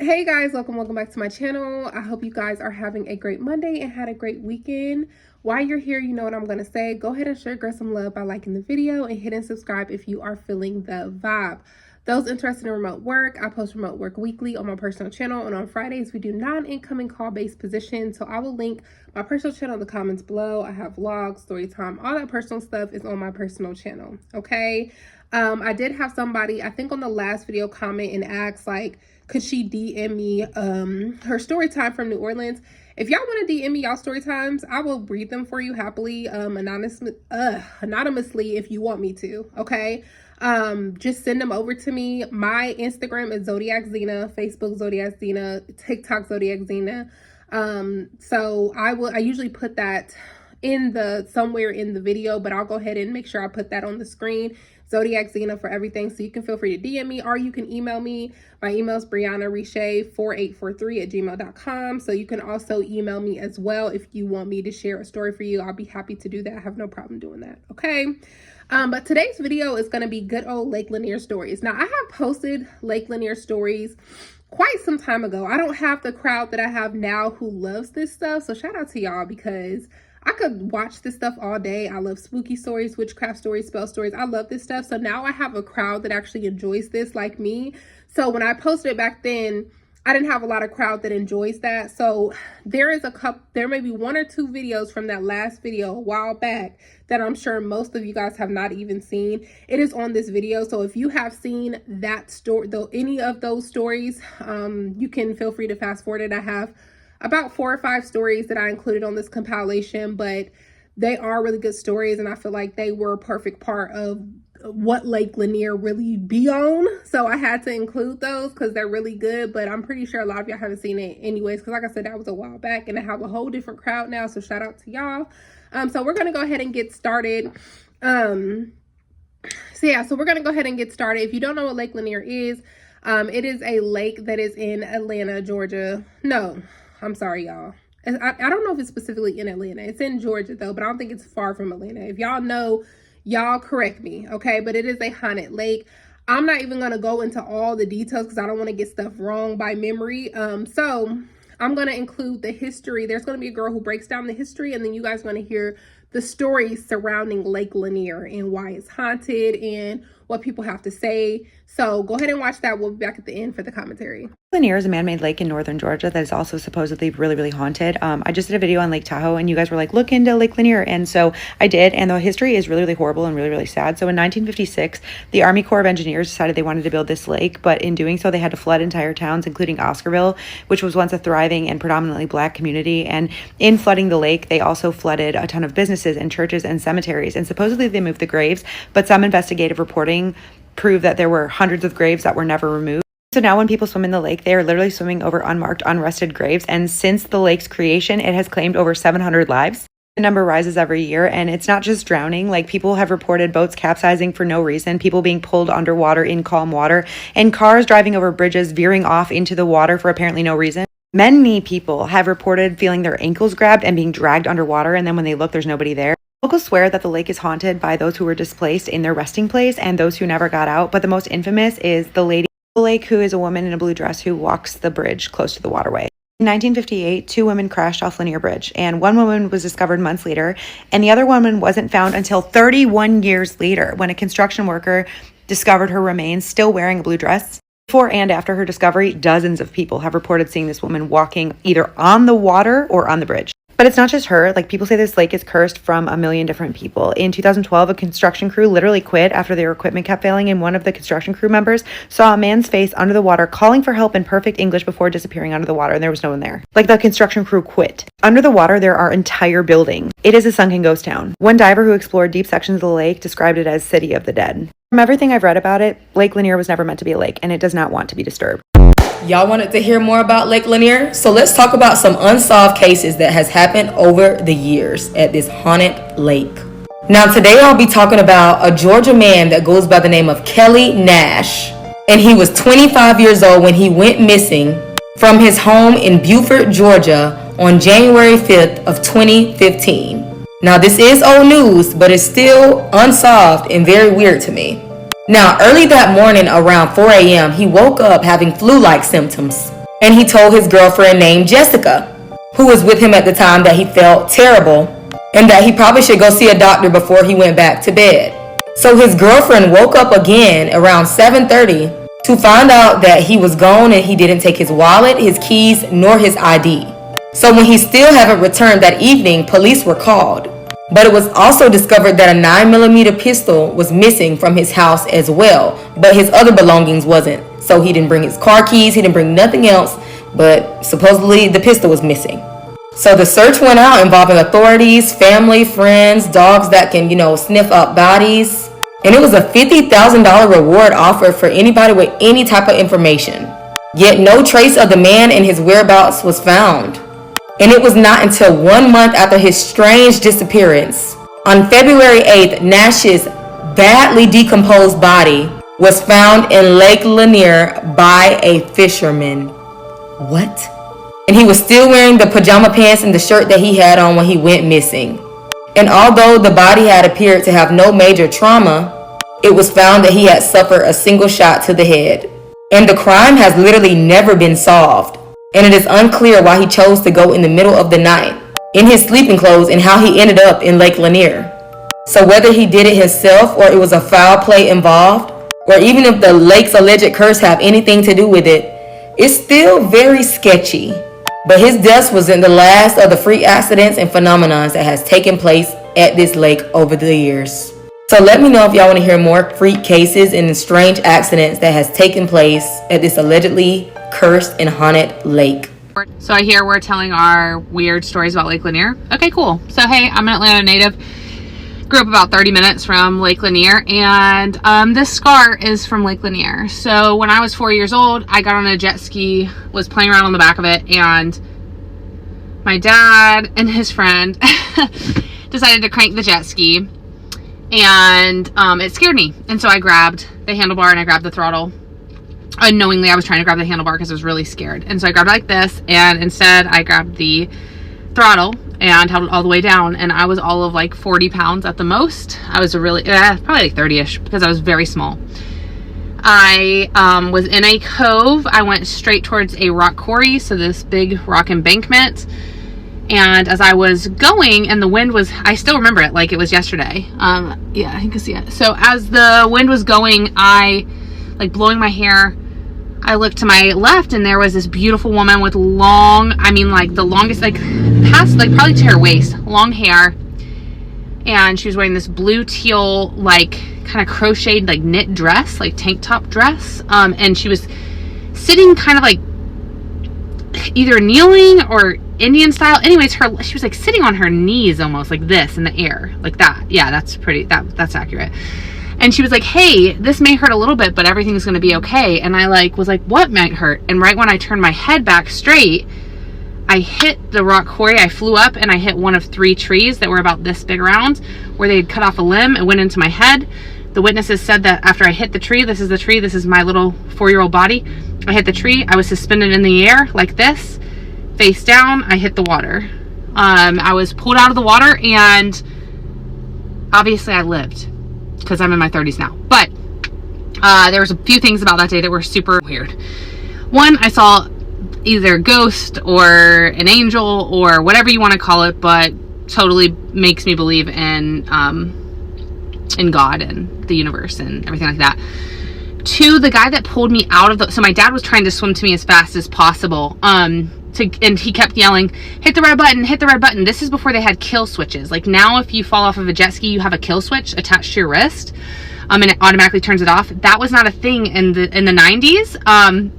Hey guys, welcome back to my channel. I hope you guys are having a great Monday and had a great weekend. While you're here, you know what I'm gonna say. Go ahead and show your girl some love by liking the video and hitting subscribe if you are feeling the vibe. Those interested in remote work, I post remote work weekly on my personal channel, and on Fridays we do non-incoming call-based positions. So I will link my personal channel in the comments below. I have vlogs, story time, all that personal stuff is on my personal channel. Okay. I did have somebody, I think on the last video, comment and ask like, could she DM me her story time from New Orleans? If y'all want to DM me y'all story times, I will read them for you happily, anonymously if you want me to. Okay. Just send them over to me. My Instagram is Zodiac Zena, Facebook Zodiac Zena, TikTok Zodiac Zena. So I usually put that in somewhere in the video, but I'll go ahead and make sure I put that on the screen. Zodiac Zena for everything. So you can feel free to DM me, or you can email me. My email is briannariche4843@gmail.com. So you can also email me as well if you want me to share a story for you. I'll be happy to do that. I have no problem doing that. Okay. But today's video is going to be good old Lake Lanier stories. Now, I have posted Lake Lanier stories quite some time ago. I don't have the crowd that I have now who loves this stuff. So shout out to y'all, because I could watch this stuff all day. I love spooky stories, witchcraft stories, spell stories. I love this stuff. So now I have a crowd that actually enjoys this like me. So when I posted it back then, I didn't have a lot of crowd that enjoys that. So there may be one or two videos from that last video a while back that I'm sure most of you guys have not even seen. It is on this video. So if you have seen that story, though, any of those stories, you can feel free to fast forward it. I have about 4 or 5 stories that I included on this compilation, but they are really good stories, and I feel like they were a perfect part of what Lake Lanier really be on. So I had to include those because they're really good, but I'm pretty sure a lot of y'all haven't seen it anyways, because like I said, that was a while back, and I have a whole different crowd now, so shout out to y'all. So we're gonna go ahead and get started. So we're gonna go ahead and get started. If you don't know what Lake Lanier is, it is a lake that is in Atlanta, Georgia. No, I'm sorry, y'all. I don't know if it's specifically in Atlanta. It's in Georgia, though, but I don't think it's far from Atlanta. If y'all know, y'all correct me, okay? But it is a haunted lake. I'm not even going to go into all the details because I don't want to get stuff wrong by memory. So I'm going to include the history. There's going to be a girl who breaks down the history, and then you guys are going to hear the stories surrounding Lake Lanier and why it's haunted and what people have to say. So go ahead and watch that. We'll be back at the end for the commentary. Lanier is a man-made lake in northern Georgia that is also supposedly really haunted. I just did a video on Lake Tahoe, and you guys were like, look into Lake Lanier, and so I did, and the history is really horrible and really sad. So in 1956, the Army Corps of Engineers decided they wanted to build this lake, but in doing so, they had to flood entire towns, including Oscarville, which was once a thriving and predominantly Black community. And in flooding the lake, they also flooded a ton of businesses and churches and cemeteries, and supposedly they moved the graves, but some investigative reporting proved that there were hundreds of graves that were never removed. So now when people swim in the lake, they are literally swimming over unmarked, unrested graves. And since the lake's creation, it has claimed over 700 lives. The number rises every year, and it's not just drowning. Like, people have reported boats capsizing for no reason, people being pulled underwater in calm water, and cars driving over bridges veering off into the water for apparently no reason. Many people have reported feeling their ankles grabbed and being dragged underwater, and then when they look, there's nobody there. Locals swear that the lake is haunted by those who were displaced in their resting place and those who never got out, but the most infamous is the lady in the lake, who is a woman in a blue dress who walks the bridge close to the waterway. In 1958, 2 women crashed off Lanier Bridge, and one woman was discovered months later, and the other woman wasn't found until 31 years later, when a construction worker discovered her remains still wearing a blue dress. Before and after her discovery, dozens of people have reported seeing this woman walking either on the water or on the bridge. But it's not just her. Like, people say this lake is cursed from a million different people. In 2012, a construction crew literally quit after their equipment kept failing, and one of the construction crew members saw a man's face under the water calling for help in perfect English before disappearing under the water, and there was no one there. Like, the construction crew quit. Under the water, there are entire buildings. It is a sunken ghost town. One diver who explored deep sections of the lake described it as City of the Dead. From everything I've read about it, Lake Lanier was never meant to be a lake, and it does not want to be disturbed. Y'all wanted to hear more about Lake Lanier? So let's talk about some unsolved cases that has happened over the years at this haunted lake. Now today I'll be talking about a Georgia man that goes by the name of Kelly Nash. And he was 25 years old when he went missing from his home in Beaufort, Georgia on January 5th of 2015. Now this is old news, but it's still unsolved and very weird to me. Now, early that morning around 4 a.m., he woke up having flu-like symptoms. and he told his girlfriend named Jessica, who was with him at the time, that he felt terrible and that he probably should go see a doctor before he went back to bed. So his girlfriend woke up again around 7:30 to find out that he was gone and he didn't take his wallet, his keys, nor his ID. So when he still haven't returned that evening, police were called. But it was also discovered that a 9mm pistol was missing from his house as well, but his other belongings wasn't. So he didn't bring his car keys, he didn't bring nothing else, but supposedly the pistol was missing. So the search went out, involving authorities, family, friends, dogs that can, sniff up bodies. And it was a $50,000 reward offered for anybody with any type of information. Yet no trace of the man and his whereabouts was found. And it was not until 1 month after his strange disappearance, on February 8th, Nash's badly decomposed body was found in Lake Lanier by a fisherman. What? And he was still wearing the pajama pants and the shirt that he had on when he went missing. And although the body had appeared to have no major trauma, it was found that he had suffered a single shot to the head. And the crime has literally never been solved. And it is unclear why he chose to go in the middle of the night in his sleeping clothes and how he ended up in Lake Lanier. So whether he did it himself or it was a foul play involved, or even if the lake's alleged curse have anything to do with it, it's still very sketchy. But his death was in the last of the freak accidents and phenomena that has taken place at this lake over the years. So let me know if y'all want to hear more freak cases and strange accidents that has taken place at this allegedly cursed and haunted lake. So I hear we're telling our weird stories about Lake Lanier. Okay, cool. So hey, I'm an Atlanta native. Grew up about 30 minutes from Lake Lanier, and this scar is from Lake Lanier. So when I was 4 years old, I got on a jet ski, was playing around on the back of it, and my dad and his friend decided to crank the jet ski, and it scared me. And so I grabbed the handlebar and I grabbed the throttle. Unknowingly, I was trying to grab the handlebar because I was really scared. And so I grabbed it like this, and instead I grabbed the throttle and held it all the way down, and I was all of like 40 pounds at the most. I was probably like 30-ish because I was very small. I was in a cove. I went straight towards a rock quarry, so this big rock embankment. And as I was going, and the wind was, I still remember it like it was yesterday. Yeah, you can see it. So as the wind was going, I, like blowing my hair, I looked to my left, and there was this beautiful woman with long, I mean like the longest, like past, like probably to her waist, long hair. And she was wearing this blue teal, like kind of crocheted, like knit dress, like tank top dress. And she was sitting kind of like either kneeling or Indian style. Anyways, she was like sitting on her knees almost like this in the air, like that. Yeah, that's pretty, that's accurate. And she was like, hey, this may hurt a little bit, but everything's going to be okay. And I was like, what might hurt? And right when I turned my head back straight, I hit the rock quarry. I flew up and I hit one of 3 trees that were about this big around, where they had cut off a limb. It went into my head. The witnesses said that after I hit the tree, this is the tree, this is my little 4-year-old body. I hit the tree. I was suspended in the air like this, face down. I hit the water. I was pulled out of the water, and obviously I lived, because I'm in my 30s now. But there was a few things about that day that were super weird. One, I saw either a ghost or an angel or whatever you want to call it, but totally makes me believe in God and the universe and everything like that. 2, the guy that pulled me out of the, so my dad was trying to swim to me as fast as possible, and he kept yelling, hit the red button, hit the red button. This is before they had kill switches. Like now, if you fall off of a jet ski, you have a kill switch attached to your wrist, and it automatically turns it off. That was not a thing in the 90s.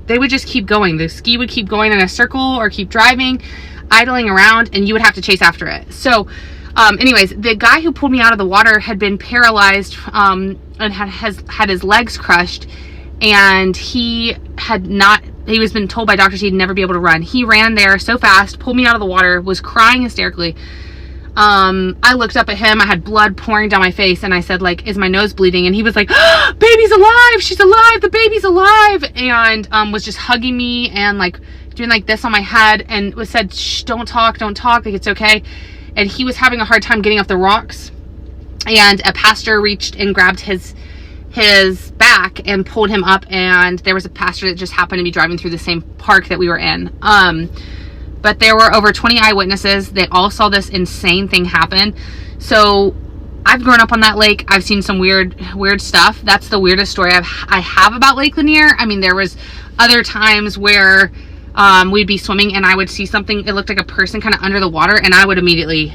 They would just keep going. The ski would keep going in a circle or keep driving, idling around, and you would have to chase after it. So anyways, the guy who pulled me out of the water had been paralyzed and had his legs crushed, and he was been told by doctors he'd never be able to run. He ran there so fast, pulled me out of the water, was crying hysterically. I looked up at him. I had blood pouring down my face, and I said, like, is my nose bleeding? And he was like, oh, baby's alive, she's alive, the baby's alive, and was just hugging me and like doing like this on my head, and said, shh, don't talk, like it's okay. And he was having a hard time getting off the rocks, and a pastor reached and grabbed his his back and pulled him up, and there was a pastor that just happened to be driving through the same park that we were in. But there were over 20 eyewitnesses. They all saw this insane thing happen. So I've grown up on that lake. I've seen some weird stuff. That's the weirdest story I have about Lake Lanier. I mean, there was other times where we'd be swimming and I would see something. It looked like a person kind of under the water, and I would immediately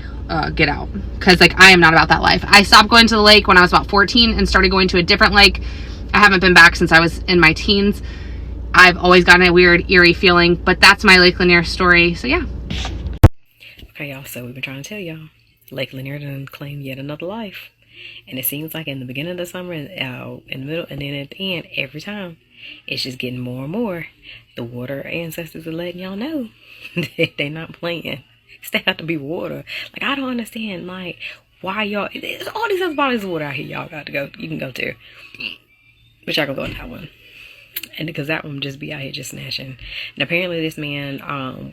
get out, because like I am not about that life. I stopped going to the lake when I was about 14 and started going to a different lake. I haven't been back since I was in my teens. I've always gotten a weird, eerie feeling, but that's my Lake Lanier story. So yeah. Okay, y'all, so we've been trying to tell y'all, Lake Lanier done claimed yet another life. And it seems like in the beginning of the summer, in the middle, and then at the end, every time, it's just getting more and more. The water ancestors are letting y'all know they not playing. Stay out to be water. Like, I don't understand, like, why y'all, there's all these other bodies of water out here y'all got to go, you can go to. But y'all gonna go on that one. And because that one just be out here just snatching. And apparently this man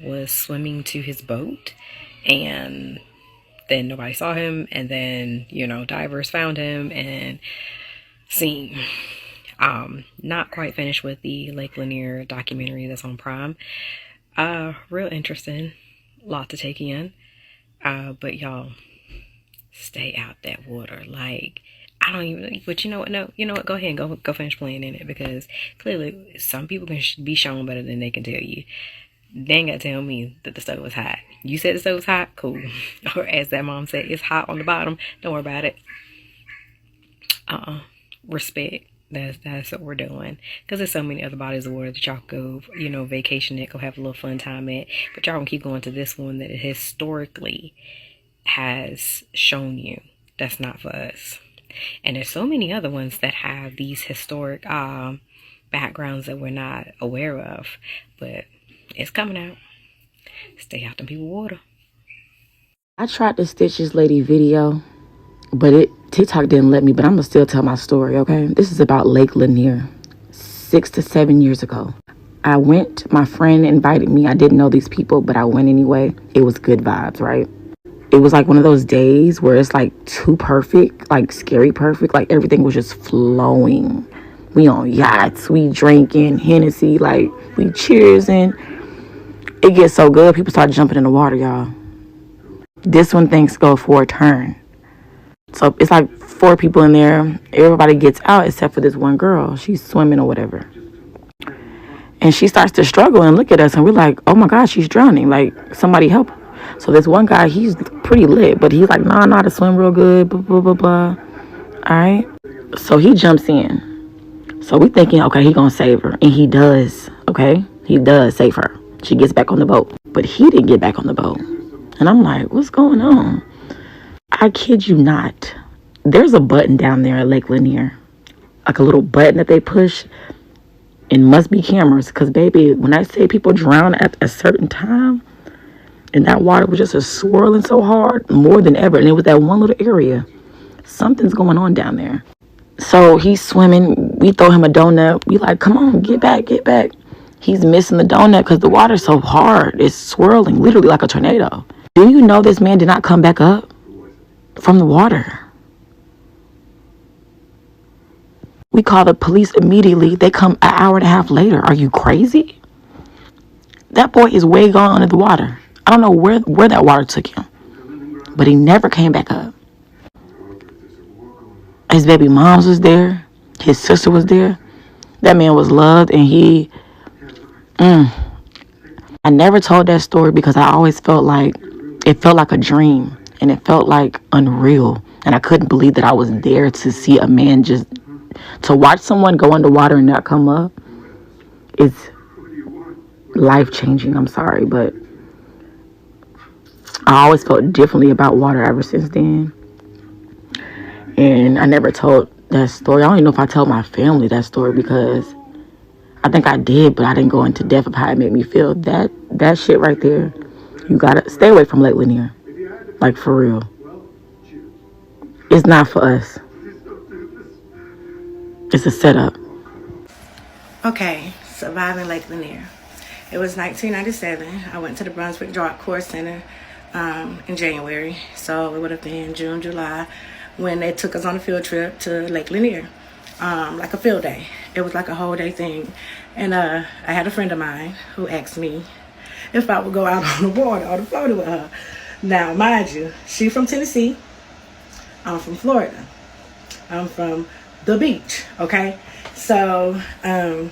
was swimming to his boat, and then nobody saw him, and then, you know, divers found him and seen. Not quite finished with the Lake Lanier documentary that's on Prime. Real interesting, lot to take in. But y'all, stay out that water. Like, I don't even, but you know what, no, you know what, go ahead and go finish playing in it, because clearly some people can be shown better than they can tell you. They ain't gotta tell me that the stove was hot. You said the stove was hot, cool. Or as that mom said, it's hot on the bottom, don't worry about it. Respect. That's what we're doing, because there's so many other bodies of water that y'all go, you know, vacation at, go have a little fun time at, but y'all gonna keep going to this one that it historically has shown you that's not for us. And there's so many other ones that have these historic backgrounds that we're not aware of, but it's coming out. Stay out them people water. I tried to stitch this lady video, but TikTok didn't let me, but I'm gonna still tell my story, okay? This is about Lake Lanier, 6 to 7 years ago. I went, my friend invited me. I didn't know these people, but I went anyway. It was good vibes, right? It was like one of those days where it's like too perfect, like scary perfect. Like everything was just flowing. We on yachts, we drinking Hennessy, like we cheersing. It gets so good, people start jumping in the water, y'all. This one things go for a turn. So it's like 4 people in there. Everybody gets out except for this one girl. She's swimming or whatever. And she starts to struggle and look at us, and we're like, oh my God, she's drowning. Like, somebody help her. So this one guy, he's pretty lit, but he's like, nah, I know how to swim real good, blah, blah, blah, blah. All right. So he jumps in. So we thinking, okay, he gonna save her. And he does, okay? He does save her. She gets back on the boat. But he didn't get back on the boat. And I'm like, what's going on? I kid you not. There's a button down there at Lake Lanier. Like a little button that they push. And must be cameras. Because, baby, when I say people drown at a certain time, and that water was just swirling so hard, more than ever. And it was that one little area. Something's going on down there. So he's swimming. We throw him a donut. We like, come on, get back, get back. He's missing the donut because the water's so hard. It's swirling, literally like a tornado. Do you know this man did not come back up from the water? We call the police immediately. They come an hour and a half later. Are you crazy? That boy is way gone under the water. I don't know where that water took him, but he never came back up. His baby moms was there. His sister was there. That man was loved, and I never told that story because I always felt like a dream, and it felt like unreal, and I couldn't believe that I was there to see a man to watch someone go underwater and not come up. It's life-changing. I'm sorry, but I always felt differently about water ever since then. And I never told that story. I don't even know if I told my family that story, because I think I did, but I didn't go into depth of how it made me feel. That shit right there, you gotta stay away from Lake Lanier. Like, for real. It's not for us. It's a setup. Okay, surviving Lake Lanier. It was 1997. I went to the Brunswick Dark Course Center in January. So it would have been June, July, when they took us on a field trip to Lake Lanier. like a field day. It was like a whole day thing. And I had a friend of mine who asked me if I would go out on the water or the floaty with her. Now, mind you, she's from Tennessee. I'm from Florida. I'm from the beach, okay? So I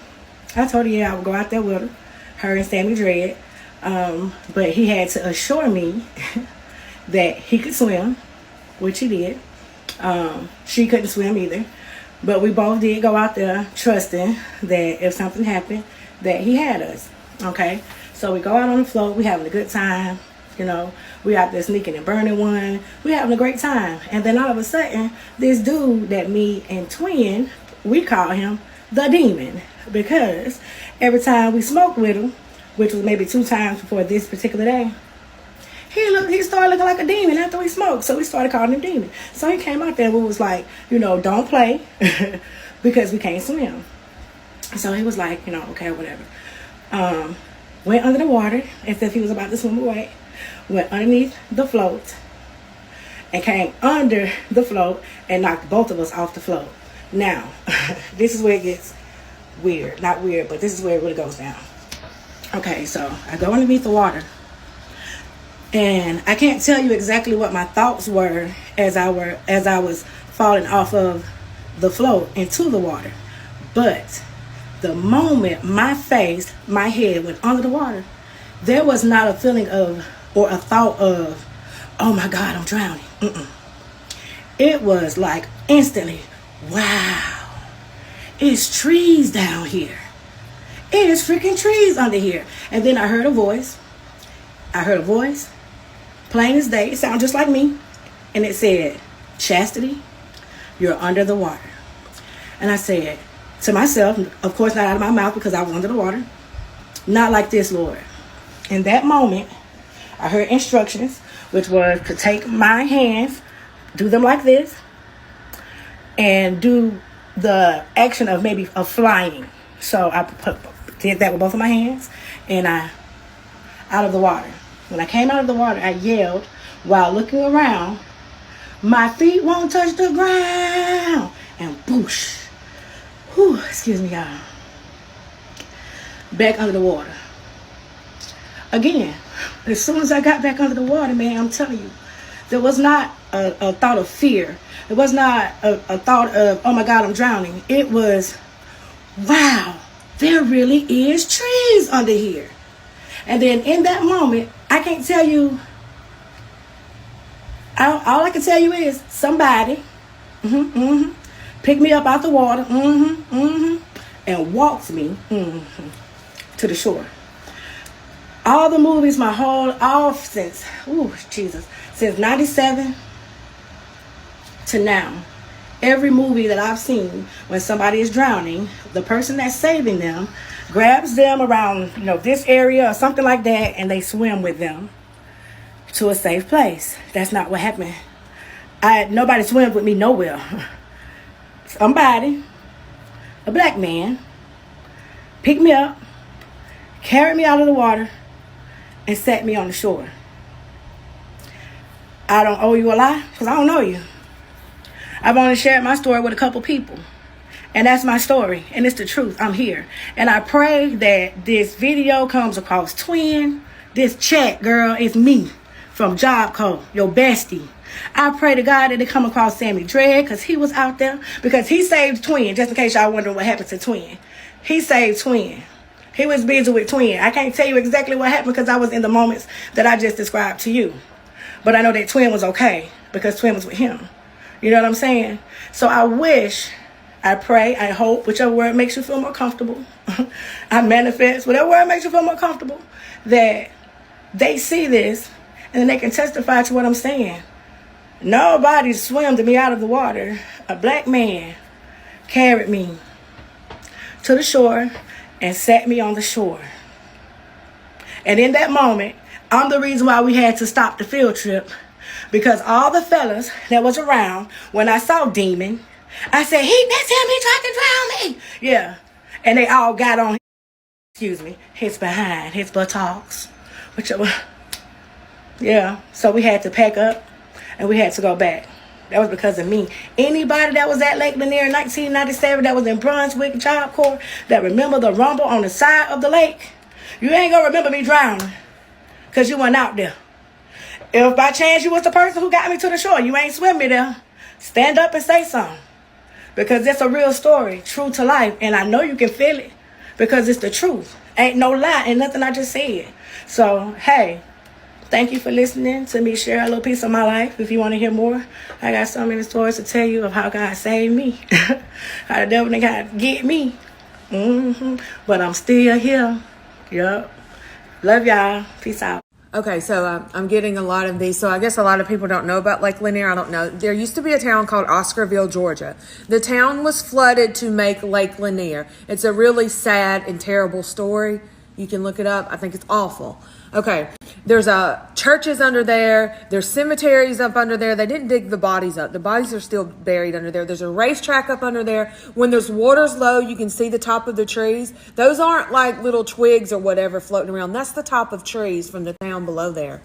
told her, yeah, I would go out there with her and Sammy Dredd. But he had to assure me that he could swim, which he did. She couldn't swim either. But we both did go out there trusting that if something happened, that he had us, okay? So we go out on the float. We having a good time. You know, we out there sneaking and burning one. We having a great time. And then all of a sudden, this dude that me and Twin, we call him the Demon. Because every time we smoked with him, which was maybe 2 times before this particular day, he started looking like a demon after we smoked. So we started calling him Demon. So he came out there and we was like, you know, don't play because we can't swim. So he was like, you know, okay, whatever. Went under the water as if he was about to swim away. Went underneath the float and came under the float and knocked both of us off the float. Now, this is where it gets weird. Not weird, but this is where it really goes down. Okay, so I go underneath the water. And I can't tell you exactly what my thoughts were as I was falling off of the float into the water. But the moment my head went under the water, there was not a feeling of or a thought of, oh my God, I'm drowning. It was like instantly, wow, it's trees down here. It is freaking trees under here. And then I heard a voice, plain as day. It sounded just like me. And it said, Chastity, you're under the water. And I said to myself, of course not out of my mouth because I was under the water, not like this, Lord. In that moment, I heard instructions, which was to take my hands, do them like this, and do the action of maybe of flying. So I did that with both of my hands, and I out of the water. When I came out of the water, I yelled while looking around, my feet won't touch the ground, and boosh. Whew, excuse me, y'all. Back under the water. Again, as soon as I got back under the water, man, I'm telling you, there was not a thought of fear. It was not a thought of, oh my God, I'm drowning. It was, wow, there really is trees under here. And then in that moment, I can't tell you, all I can tell you is somebody picked me up out the water and walked me to the shore. All the movies, since 97 to now, every movie that I've seen, when somebody is drowning, the person that's saving them grabs them around, this area or something like that, and they swim with them to a safe place. That's not what happened. Nobody swims with me nowhere. Somebody, a black man, picked me up, carried me out of the water, and set me on the shore. I don't owe you a lie because I don't know you. I've only shared my story with a couple people. And that's my story. And it's the truth. I'm here. And I pray that this video comes across Twin. This chat, girl, is me from Job Code, your bestie. I pray to God that it come across Sammy Dredd because he was out there. Because he saved Twin. Just in case y'all wondering what happened to Twin. He saved Twin. He was busy with Twin. I can't tell you exactly what happened because I was in the moments that I just described to you. But I know that Twin was okay because Twin was with him. You know what I'm saying? So I wish, I pray, I hope, whichever word makes you feel more comfortable. I manifest, whatever word makes you feel more comfortable, that they see this and then they can testify to what I'm saying. Nobody swam me out of the water. A black man carried me to the shore and sat me on the shore. And in that moment, I'm the reason why we had to stop the field trip. Because all the fellas that was around, when I saw Demon, I said, that's him, he tried to drown me. Yeah. And they all got on, his behind, his buttocks. Yeah. So we had to pack up and we had to go back. That was because of me. Anybody that was at Lake Lanier in 1997 that was in Brunswick Job Corps that remember the rumble on the side of the lake, you ain't gonna remember me drowning because you weren't out there. If by chance you was the person who got me to the shore, you ain't swim me there, stand up and say something. Because it's a real story, true to life. And I know you can feel it because it's the truth. Ain't no lie and nothing I just said. So, hey, thank you for listening to me share a little piece of my life. If you want to hear more, I got so many stories to tell you of how God saved me. How the devil didn't got to get me. But I'm still here. Yup. Love y'all. Peace out. Okay, so I'm getting a lot of these. So I guess a lot of people don't know about Lake Lanier. I don't know. There used to be a town called Oscarville, Georgia. The town was flooded to make Lake Lanier. It's a really sad and terrible story. You can look it up. I think it's awful. Okay, there's churches under there. There's cemeteries up under there. They didn't dig the bodies up. The bodies are still buried under there. There's a racetrack up under there. When there's water's low, you can see the top of the trees. Those aren't like little twigs or whatever floating around. That's the top of trees from the town below there.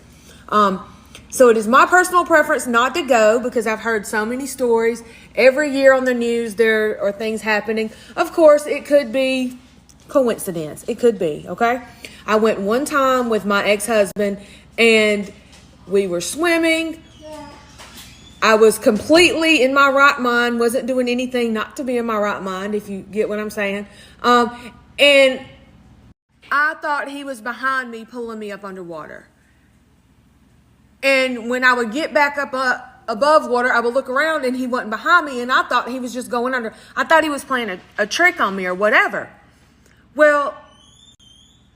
So it is my personal preference not to go because I've heard so many stories. Every year on the news, there are things happening. Of course, it could be coincidence. It could be, okay? I went one time with my ex-husband and we were swimming. I was completely in my right mind, wasn't doing anything not to be in my right mind, if you get what I'm saying. And I thought he was behind me, pulling me up underwater. And when I would get back up above water, I would look around and he wasn't behind me, and I thought he was just going under. I thought he was playing a trick on me or whatever. Well,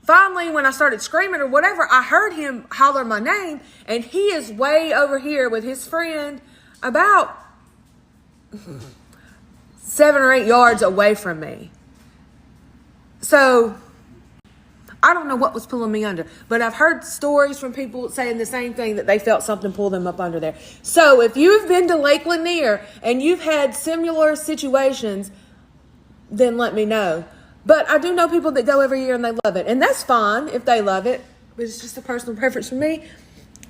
finally, when I started screaming or whatever, I heard him holler my name, and he is way over here with his friend about 7 or 8 yards away from me. So I don't know what was pulling me under, but I've heard stories from people saying the same thing, that they felt something pull them up under there. So if you've been to Lake Lanier and you've had similar situations, then let me know. But I do know people that go every year and they love it. And that's fine if they love it. But it's just a personal preference for me.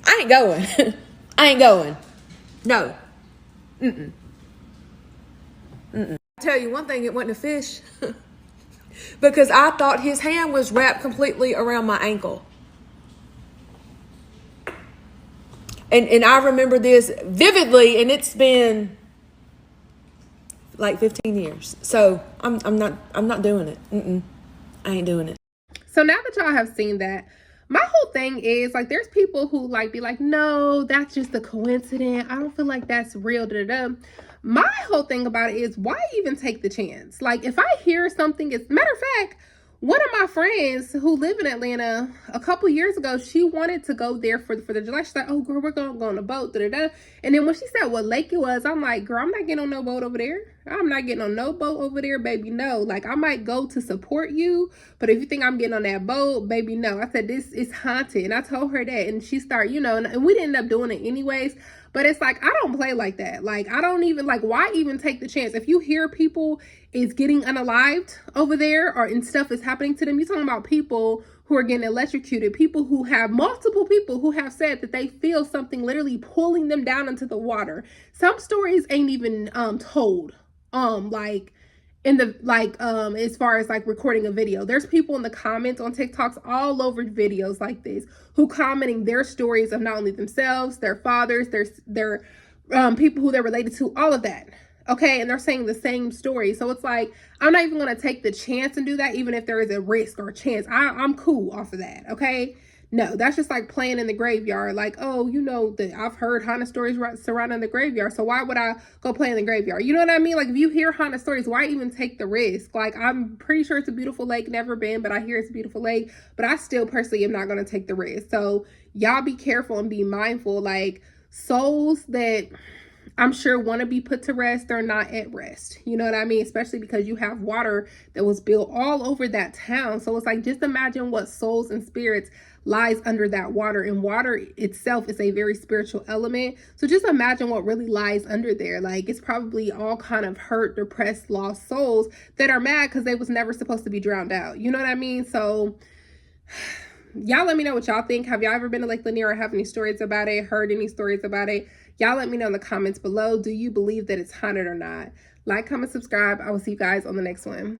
I ain't going. I ain't going. No. Mm-mm. Mm-mm. I'll tell you one thing, it wasn't a fish. Because I thought his hand was wrapped completely around my ankle. And I remember this vividly, and it's been like 15 years. So I'm not doing it. I ain't doing it. So now that y'all have seen that, my whole thing is like, there's people who like be like, no, that's just a coincidence. I don't feel like that's real. My whole thing about it is, why even take the chance? Like, if I hear something, as matter of fact, one of my friends who live in Atlanta a couple years ago, she wanted to go there for the July. She's like, oh, girl, we're going to go on a boat. And then when she said what lake it was, I'm like, girl, I'm not getting on no boat over there. I'm not getting on no boat over there, baby. No, like, I might go to support you, but if you think I'm getting on that boat, baby, no. I said, this is haunted. And I told her that, and she started, and we didn't end up doing it anyways. But it's like, I don't play like that. Like, I don't even, like, why even take the chance? If you hear people is getting unalived over there, or and stuff is happening to them, you're talking about people who are getting electrocuted, people who have, multiple people who have said that they feel something literally pulling them down into the water. Some stories ain't even told. Like, in the, like, as far as like recording a video, there's people in the comments on TikToks all over videos like this who commenting their stories of not only themselves, their fathers, their people who they're related to, all of that. Okay, and they're saying the same story. So it's like, I'm not even going to take the chance and do that, even if there is a risk or a chance. I'm cool off of that. Okay, no, that's just like playing in the graveyard. Like, oh, that I've heard haunted stories surrounding the graveyard, so why would I go play in the graveyard? You know what I mean? Like, if you hear haunted stories, why even take the risk? Like, I'm pretty sure it's a beautiful lake, never been, but I hear it's a beautiful lake, but I still personally am not going to take the risk. So y'all be careful and be mindful. Like, souls that I'm sure want to be put to rest, they're not at rest. You know what I mean? Especially because you have water that was built all over that town. So it's like, just imagine what souls and spirits lies under that water, and water itself is a very spiritual element. So just imagine what really lies under there. Like, it's probably all kind of hurt, depressed, lost souls that are mad because they was never supposed to be drowned out. You know what I mean? So y'all let me know what y'all think. Have y'all ever been to Lake Lanier or have any stories about it, heard any stories about it? Y'all let me know in the comments below. Do you believe that it's haunted or not? Like, comment, subscribe. I will see you guys on the next one.